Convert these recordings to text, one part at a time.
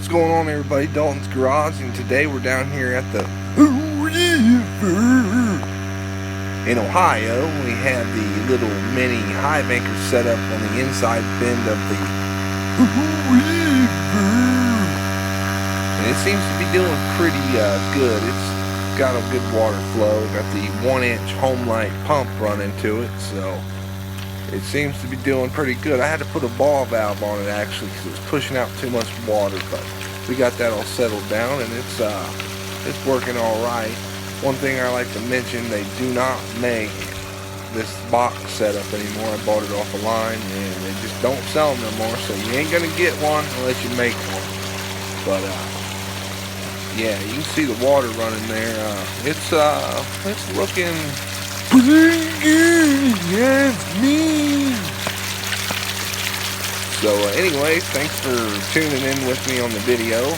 What's going on, everybody? Dalton's Garage, and today we're down here at the river in Ohio. We have the little mini hive anchor set up on the inside bend of the river, and it seems to be doing pretty good. It's got a good water flow. Got the 1-inch Home-Light pump running to it, so it seems to be doing pretty good. I had to put a ball valve on it actually because it was pushing out too much water, but we got that all settled down, and it's working all right. One thing I like to mention, they do not make this box setup anymore. I bought it off a line, and they just don't sell them no more, so you ain't gonna get one unless you make one. But yeah, you can see the water running there. It's looking pretty good, yes, me. So anyway, thanks for tuning in with me on the video.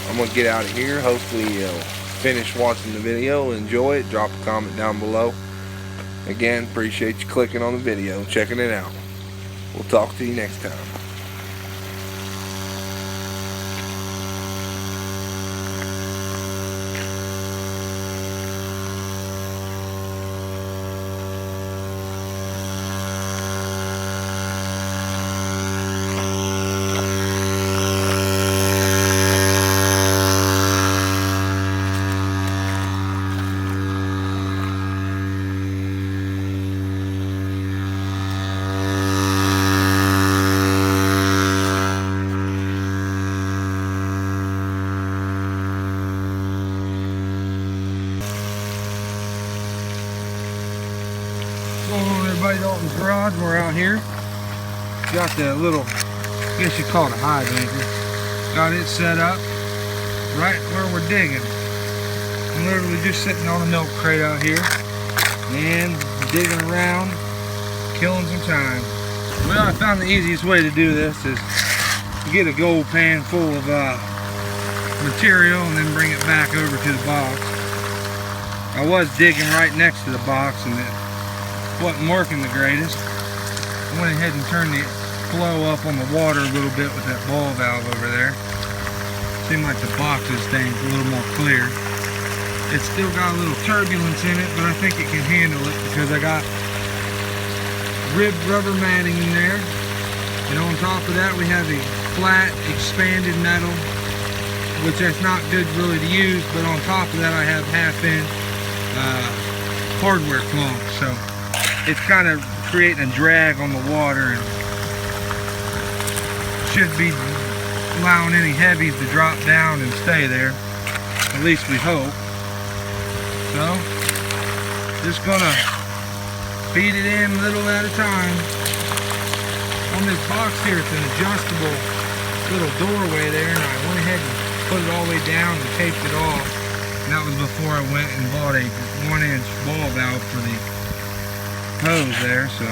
I'm gonna get out of here. Hopefully you'll finish watching the video, enjoy it, drop a comment down below. Again, appreciate you clicking on the video and checking it out. We'll talk to you next time. What's going on, everybody? Dalton's Garage. We're out here. Got the little, I guess you call it a hive anchor. Got it set up right where we're digging. I'm literally just sitting on a milk crate out here and digging around, killing some time. Well, I found the easiest way to do this is to get a gold pan full of material and then bring it back over to the box. I was digging right next to the box and it wasn't working the greatest. I went ahead and turned the flow up on the water a little bit with that ball valve over there. Seemed like the box is staying a little more clear. It's still got a little turbulence in it, but I think it can handle it because I got ribbed rubber matting in there. And on top of that we have a flat expanded metal, which is not good really to use, but on top of that I have half-inch hardware cloth. So it's kind of creating a drag on the water and should be allowing any heavies to drop down and stay there. At least we hope. So, just gonna feed it in little at a time. On this box here, it's an adjustable little doorway there, and I went ahead and put it all the way down and taped it off. And that was before I went and bought a 1-inch ball valve for the hose there, so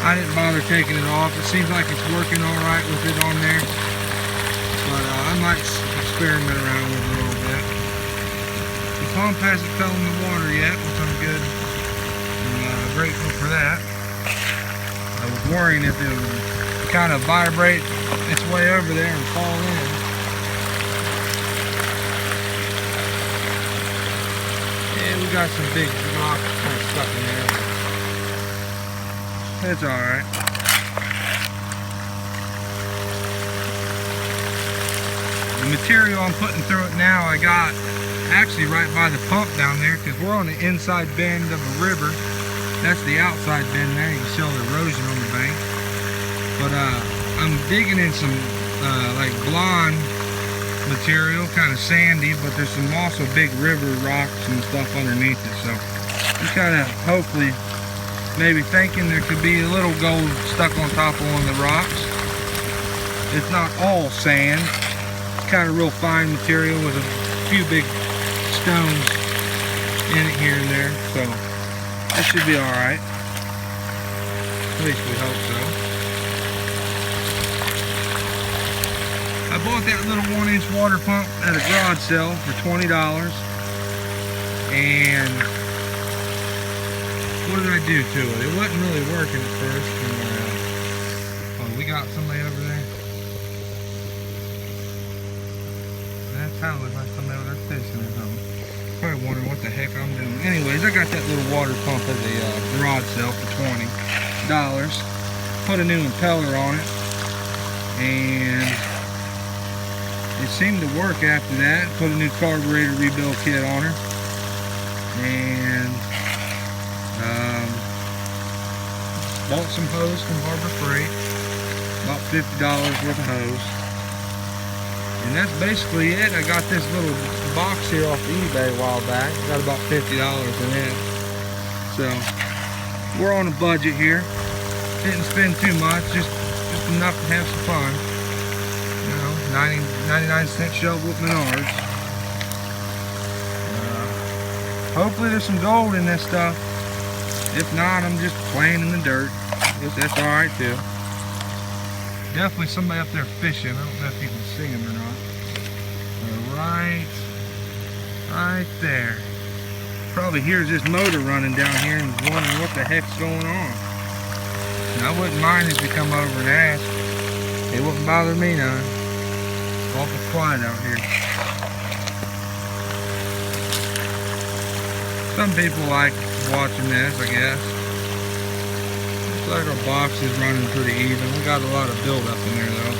I didn't bother taking it off. It seems like it's working all right with it on there, but I might experiment around with it a little bit. The pump hasn't fell in the water yet, which I'm good and grateful for that. I was worrying if it would kind of vibrate its way over there and fall in. And we got some big rocks kind of stuck in there. It's alright. The material I'm putting through it now I got actually right by the pump down there, because we're on the inside bend of a river. That's the outside bend there. You can see all the erosion on the bank. But I'm digging in some like blonde material, kind of sandy, but there's some also big river rocks and stuff underneath it. So just kind of hopefully maybe thinking there could be a little gold stuck on top of one of the rocks. It's not all sand. It's kind of real fine material with a few big stones in it here and there. So it should be alright. At least we hope so. I bought that little 1-inch water pump at a garage sale for $20. And what did I do to it? It wasn't really working at first. And, oh, we got somebody over there. kind of looks like somebody over there fishing or something. Probably wondering what the heck I'm doing. Anyways, I got that little water pump as a garage sale for $20. Put a new impeller on it, and it seemed to work after that. Put a new carburetor rebuild kit on her, and bought some hose from Harbor Freight, about $50 worth of hose. And that's basically it. I got this little box here off eBay a while back. Got about $50 in it. So we're on a budget here. Didn't spend too much, just enough to have some fun. You know, 99-cent shovel at Menards. Hopefully there's some gold in this stuff. If not, I'm just playing in the dirt. I guess that's alright too. Definitely somebody up there fishing. I don't know if you can see him or not. Right there. Probably hears this motor running down here and is wondering what the heck's going on. And I wouldn't mind if you come over and ask. It wouldn't bother me none. It's awful quiet out here. Some people like watching this, I guess. Looks like our box is running pretty even. We got a lot of buildup in there though.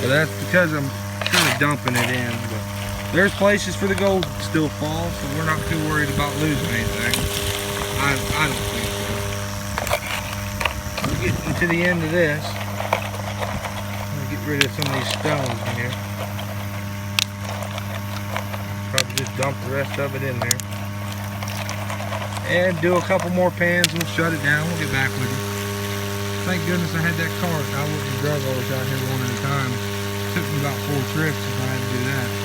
But that's because I'm kind of dumping it in. But there's places for the gold to still fall, so we're not too worried about losing anything. I don't think so. We're getting to the end of this. I'm gonna get rid of some of these stones in here. Probably just dump the rest of it in there. And do a couple more pans and we'll shut it down. We'll get back with you. Thank goodness I had that cart. I wouldn't have drug all this out here one at a time. It took me about 4 trips if I had to do that.